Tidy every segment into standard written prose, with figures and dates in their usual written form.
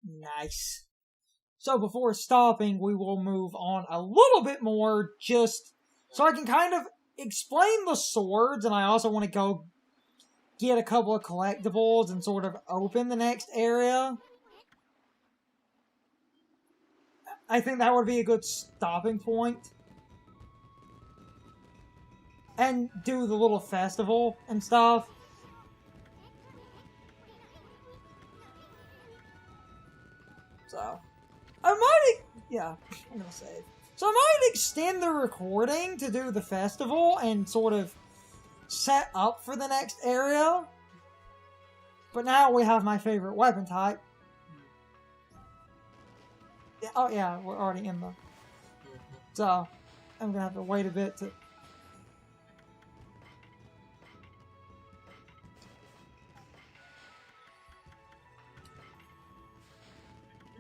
Nice. So before stopping, we will move on a little bit more, just so I can kind of explain the swords, and I also want to go get a couple of collectibles and sort of open the next area. I think that would be a good stopping point. And do the little festival and stuff. So, I might, yeah, I'm gonna save. So I might extend the recording to do the festival and sort of set up for the next area. But now we have my favorite weapon type. Yeah, oh yeah, we're already in the... So, I'm gonna have to wait a bit to...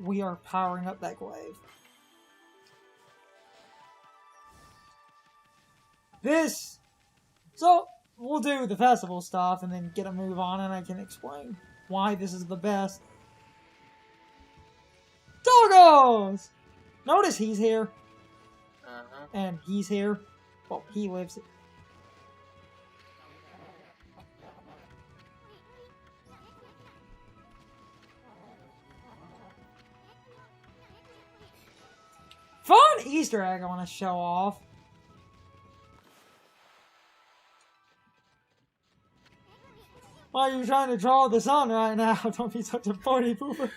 We are powering up that glaive. So, we'll do the festival stuff and then get a move on, and I can explain why this is the best. Doggos! Notice he's here. And he's here. Well, he lives here. Fun Easter egg I want to show off. Why are you trying to draw the sun right now? Don't be such a party pooper.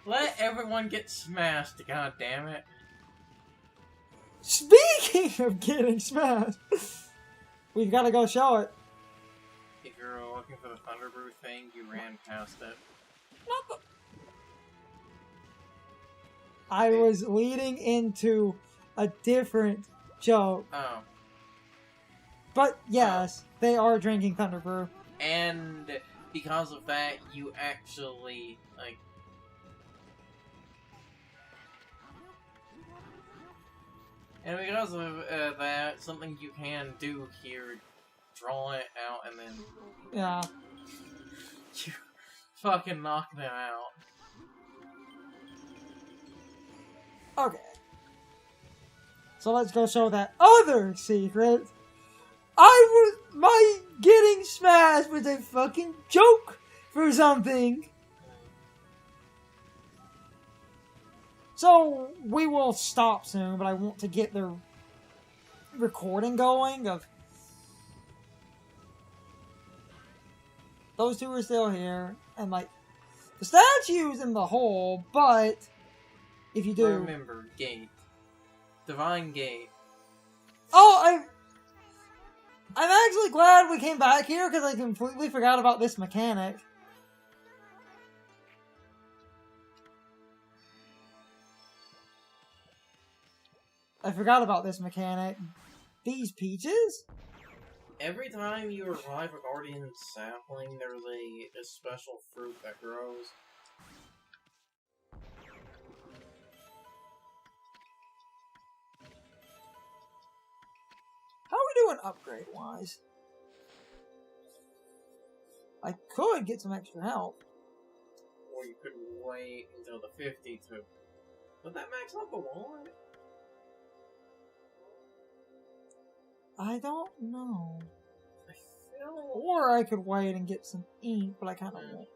Let everyone get smashed, god damn it. Speaking of getting smashed, we've got to go show it. If you're looking for the Thunderbrew thing, you ran past it. I was leading into a different joke. Oh. But yes, they are drinking Thunderbrew. And because of that, you actually, like... And because of that, something you can do here, draw it out and then... Yeah. You fucking knock them out. Okay. So let's go show that other secret. My getting smashed was a fucking joke for something. So we will stop soon, but I want to get the recording going of those two are still here, and like the statue's in the hole, but if you do remember, gate. Divine gate. Oh, I'm actually glad we came back here, because I completely forgot about this mechanic. I forgot about this mechanic. These peaches? Every time you revive a guardian sapling, there's a special fruit that grows. How are we doing upgrade-wise? I could get some extra help. Or you could wait until the 50 to... Would that max out the wallet? I don't know. I feel... Or I could wait and get some ink, but I kind of won't.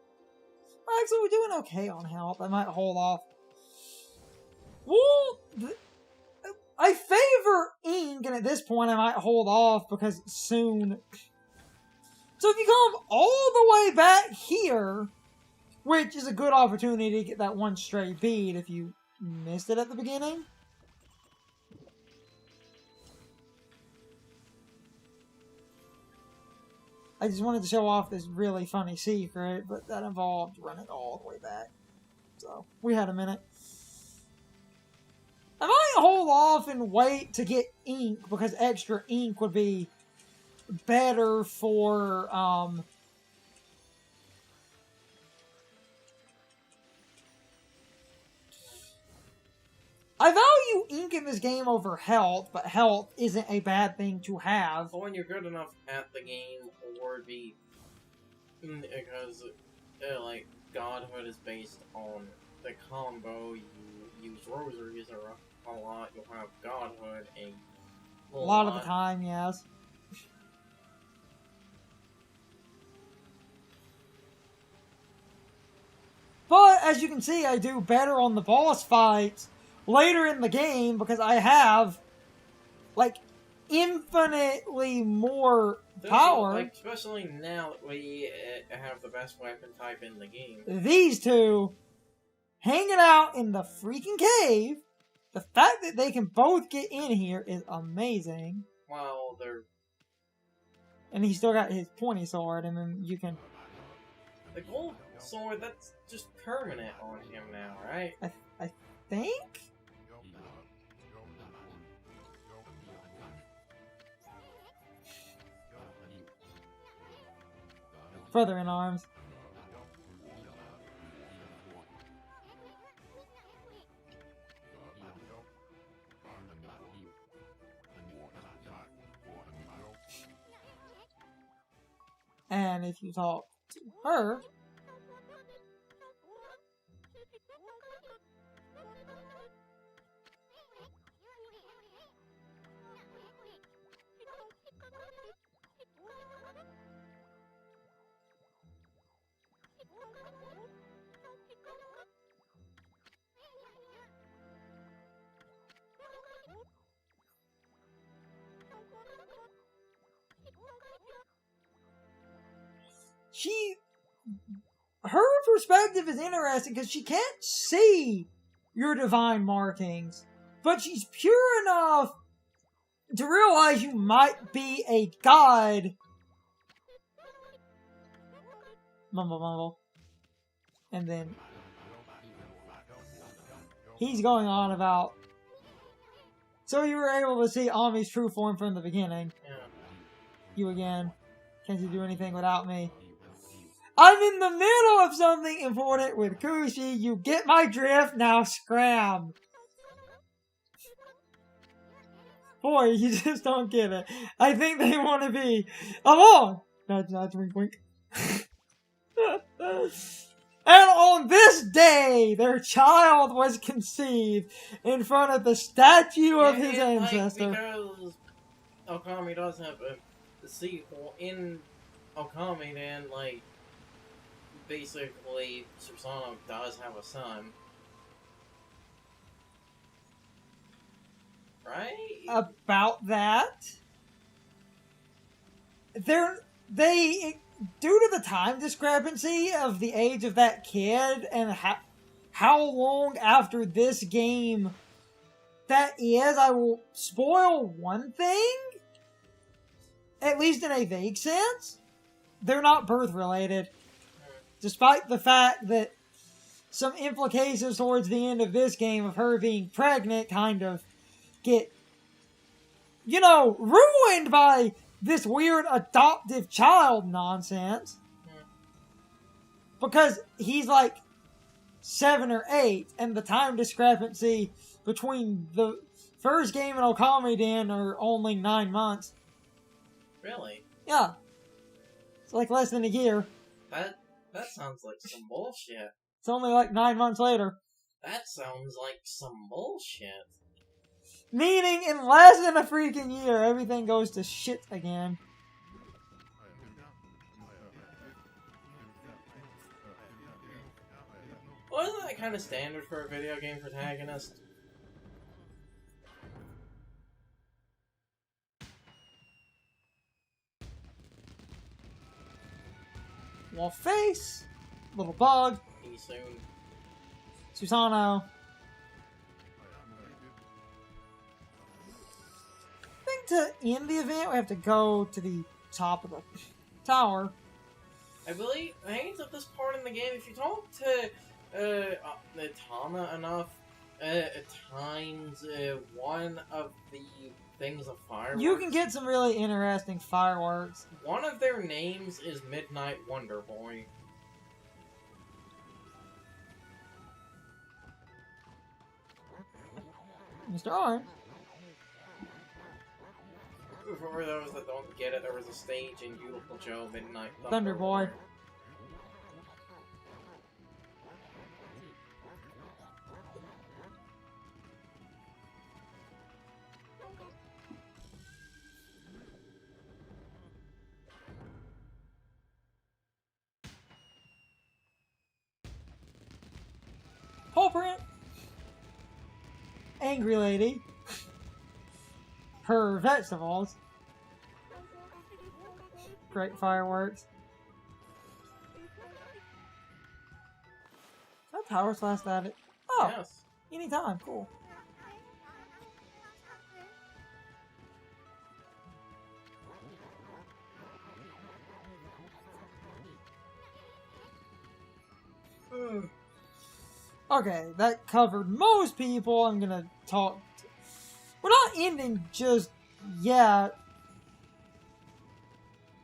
Actually, we're doing okay on help. I might hold off. Well, I favor ink, and at this point I might hold off because soon... So if you come all the way back here, which is a good opportunity to get that one stray bead if you missed it at the beginning. I just wanted to show off this really funny secret, but that involved running all the way back. So, we had a minute. I might hold off and wait to get ink, because extra ink would be better for, I value ink in this game over health, but health isn't a bad thing to have. But when you're good enough at the game, or be... Because, like, godhood is based on the combo. You use rosaries a lot, you'll have godhood a A lot of the time, yes. But, as you can see, I do better on the boss fights later in the game because I have, like, infinitely more power. Like, especially now that we have the best weapon type in the game. These two hanging out in the freaking cave. The fact that they can both get in here is amazing. Well, they're... And he's still got his pointy sword, and then you can... The gold sword, that's just permanent on him now, right? I think? Further in arms. And if you talk to her, her perspective is interesting because she can't see your divine markings, but she's pure enough to realize you might be a god. Mumble, mumble. And then he's going on about, so you were able to see Ami's true form from the beginning. Yeah. You again. Can't you do anything without me? I'm in the middle of something important with Kushi. You get my drift? Now scram. Boy, you just don't get it. I think they want to be alone. Nudge, nudge, wink, wink. And on this day, their child was conceived in front of the statue of his ancestor. Because Okami does have a sequel in Okami, then, like, basically, Susanoo does have a son. Right? About that. They, due to the time discrepancy of the age of that kid and how long after this game that is, I will spoil one thing, at least in a vague sense. They're not birth related. Despite the fact that some implications towards the end of this game of her being pregnant kind of get, you know, ruined by this weird adoptive child nonsense. Because he's like 7 or 8, and the time discrepancy between the first game and Okami Den are only 9 months. Really? Yeah. It's like less than a year. That sounds like some bullshit. It's only like 9 months later. That sounds like some bullshit. Meaning, in less than a freaking year, everything goes to shit again. Well, isn't that kind of standard for a video game protagonist? Wall face, little bug, Pretty soon. Susanoo. I think to end the event, we have to go to the top of the tower. I think it's at this part in the game, if you talk to Tama enough times one of the things of fireworks, You can get some really interesting fireworks. one of their names is Midnight Wonder Boy. Mr. Orange. For those that don't get it, there was a stage in Beautiful Joe, Midnight Thunder Boy. Paw print. Angry lady. Her vegetables. Great fireworks. Can I power slash that? Oh, Yes. anytime. Cool. Okay, that covered most people. I'm gonna talk. We're not ending just yet.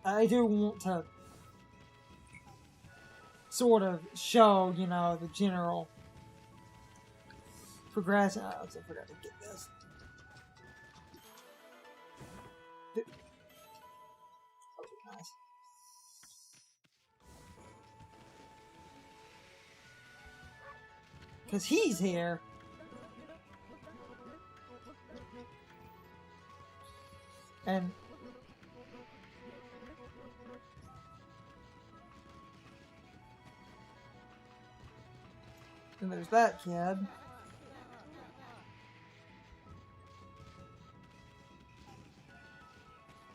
I do want to sort of show, you know, the general progression. I also forgot to get this. Okay, nice. Because he's here. And then there's that kid.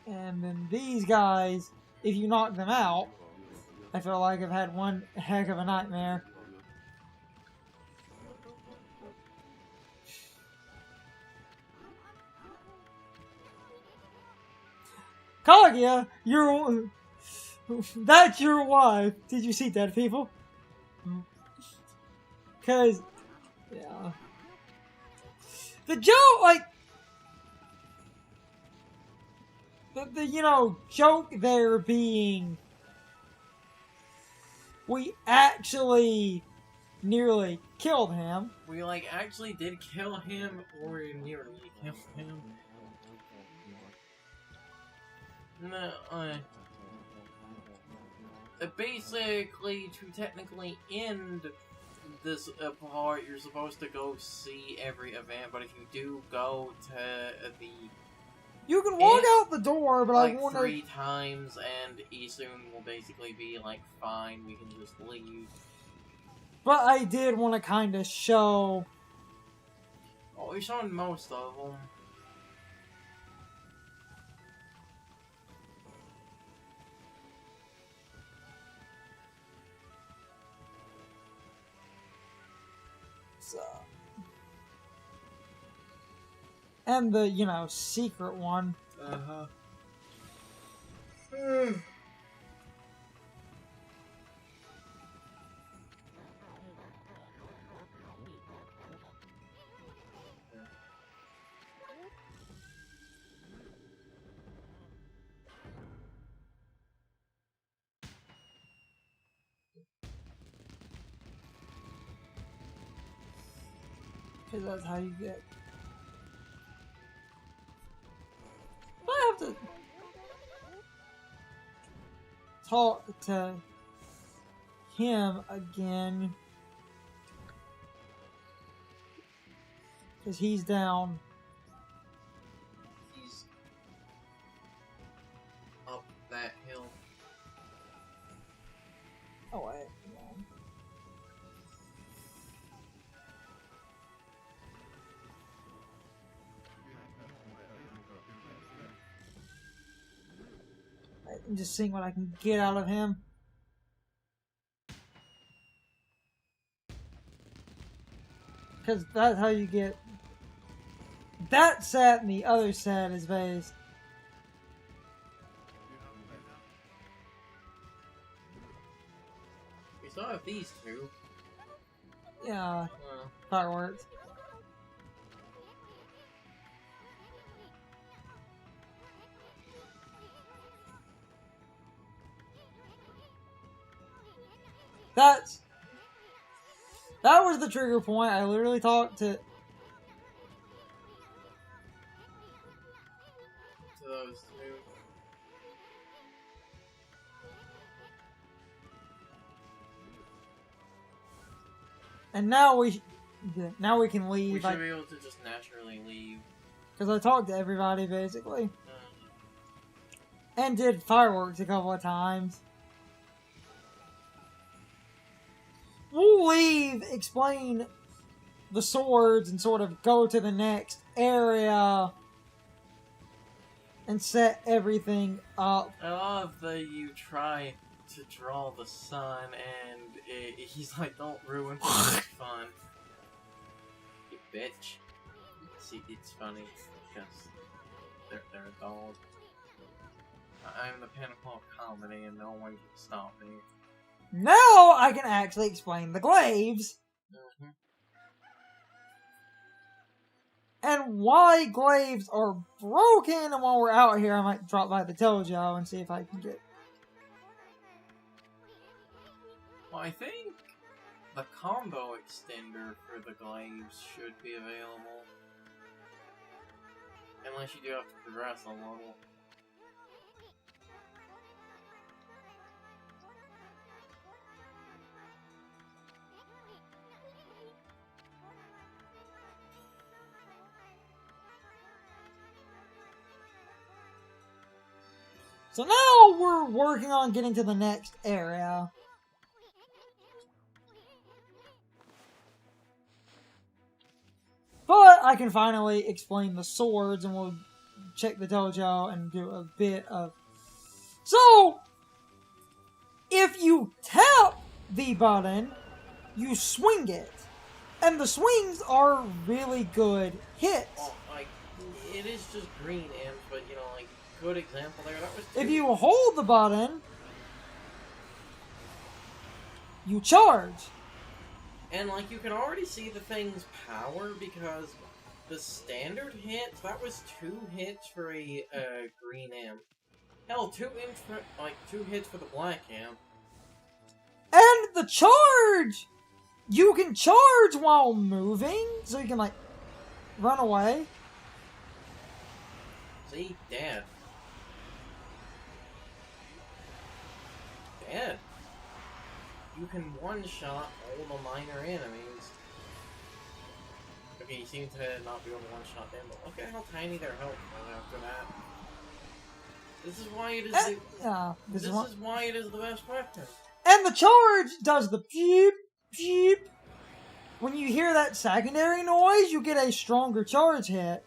And then these guys, if you knock them out, I feel like I've had one heck of a nightmare. Kaguya, that's your wife. Did you see that, people? Cause, yeah, the joke, like, the you know, joke there being, we actually nearly killed him. We, like, actually did kill him, or nearly killed him. No, basically, to technically end this part, you're supposed to go see every event, but if you do go to the... You can walk out the door, but like I want to... 3 times, and Isun will basically be like, fine, we can just leave. But I did want to kind of show... Oh, we showed most of them. So. And the, you know, secret one. Uh-huh. Because that's how you get... I have to talk to him again. Because he's down. He's up that hill. Oh, wait. No. I'm just seeing what I can get out of him. Because that's how you get that set, and the other set is based. We still have these two. Yeah, fireworks. That was the trigger point. I literally talked to those two. and now we can We leave. should be able to just naturally leave. Because I talked to everybody basically, and did fireworks a couple of times. We'll leave. Explain the swords and sort of go to the next area and set everything up. I love that you try to draw the sun, and he's like, "Don't ruin too much fun, you bitch." See, it's funny because they're a dog. I'm the pinnacle of comedy, and no one can stop me. Now I can actually explain the glaives. Mm-hmm. And why glaives are broken, and while we're out here, I might drop by the Dojo and see if I can get... Well, I think the combo extender for the glaives should be available. Unless you do have to progress a level. So now we're working on getting to the next area. But I can finally explain the swords, and we'll check the dojo and do a bit of... So, if you tap the button, you swing it. And the swings are really good hits. Well, like, it is just green imp, but, you know, like, good example there. That was If you hold the button, you charge. And, like, you can already see the thing's power because the standard hits, that was 2 hits for a green amp. Hell, 2 hits for the black amp. And the charge! You can charge while moving, so you can, like, run away. See? Dad. Dad. You can one-shot all the minor enemies. Okay, you seem to not be able to one-shot them, but look at how tiny their health was after that. This is why it is this is why it is the best weapon. And the charge does the beep, beep. When you hear that secondary noise, you get a stronger charge hit.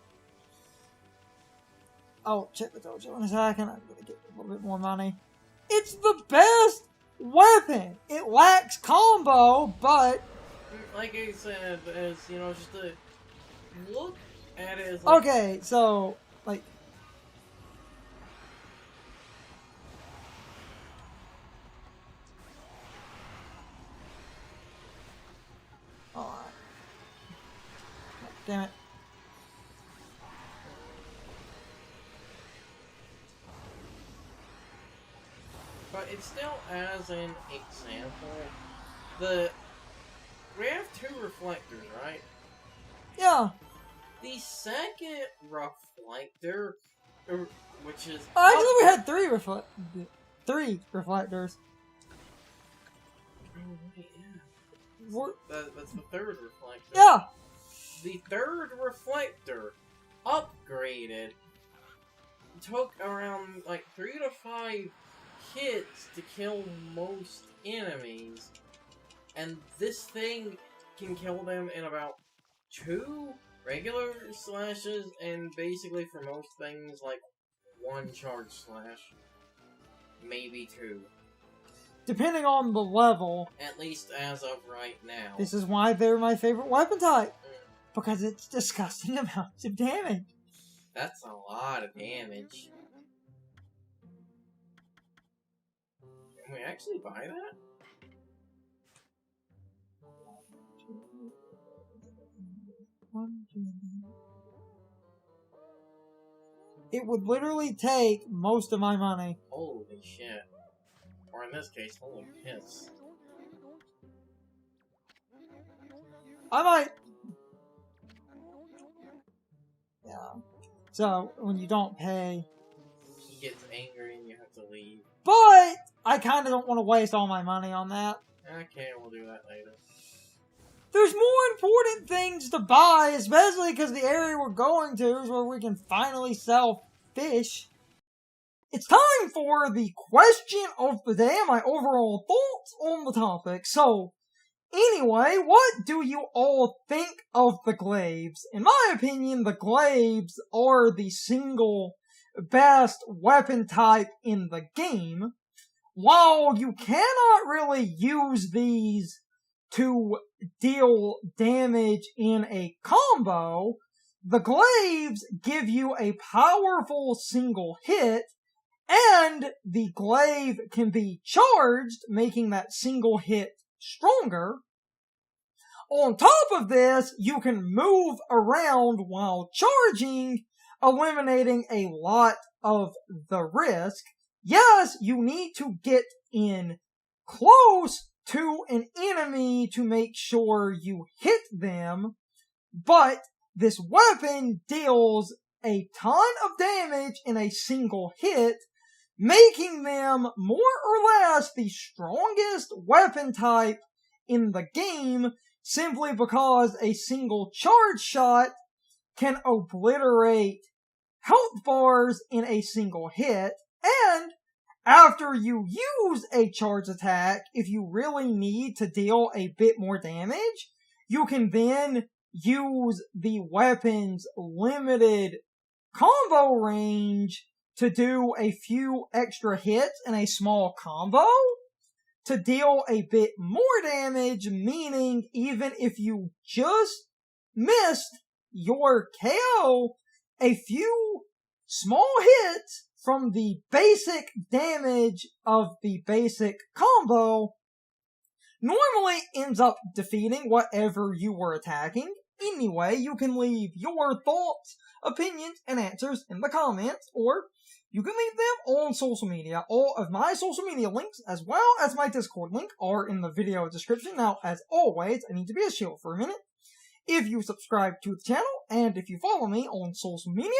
Oh, check the dojo in a second. I'm gonna get a little bit more money. It's the best weapon! It lacks combo, but... Like I said, as, you know, just to look at it as like... Okay, so, like... Alright. Damn it. But it's still, as an example, we have 2 reflectors, right? Yeah. The second reflector, which is... Actually, we had 3 reflectors. Oh, wait, yeah. That's the 3rd reflector. Yeah. The 3rd reflector, upgraded, took around, like, 3 to 5 hits to kill most enemies, and this thing can kill them in about 2 regular slashes, and basically for most things, like 1 charge slash. Maybe 2. Depending on the level. At least as of right now. This is why they're my favorite weapon type. Because it's disgusting amounts of damage. That's a lot of damage. Can we actually buy that? It would literally take most of my money. Holy shit. Or in this case, holy piss. I might... Yeah. So, when you don't pay... He gets angry and you have to leave. But, I kind of don't want to waste all my money on that. Okay, we'll do that later. There's more important things to buy, especially because the area we're going to is where we can finally sell fish. It's time for the question of the day and my overall thoughts on the topic. So, Anyway, what do you all think of the glaives? In my opinion, the glaives are the single best weapon type in the game. While you cannot really use these to deal damage in a combo, the glaives give you a powerful single hit, and the glaive can be charged, making that single hit stronger. On top of this, you can move around while charging, eliminating a lot of the risk. Yes, you need to get in close to an enemy to make sure you hit them, but this weapon deals a ton of damage in a single hit, making them more or less the strongest weapon type in the game, simply because a single charge shot can obliterate health bars in a single hit, and after you use a charge attack, if you really need to deal a bit more damage, you can then use the weapon's limited combo range to do a few extra hits in a small combo to deal a bit more damage, meaning even if you just missed your KO, a few small hits from the basic damage of the basic combo normally ends up defeating whatever you were attacking. Anyway, you can leave your thoughts, opinions, and answers in the comments, or you can leave them on social media. All of my social media links, as well as my Discord link, are in the video description. Now, as always, I need to be a shield for a minute. If you subscribe to the channel, and if you follow me on social media,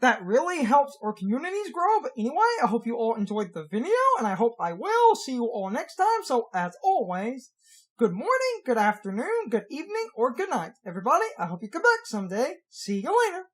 that really helps our communities grow. But anyway, I hope you all enjoyed the video, and I hope I will see you all next time. So, as always, good morning, good afternoon, good evening, or good night. Everybody, I hope you come back someday. See you later.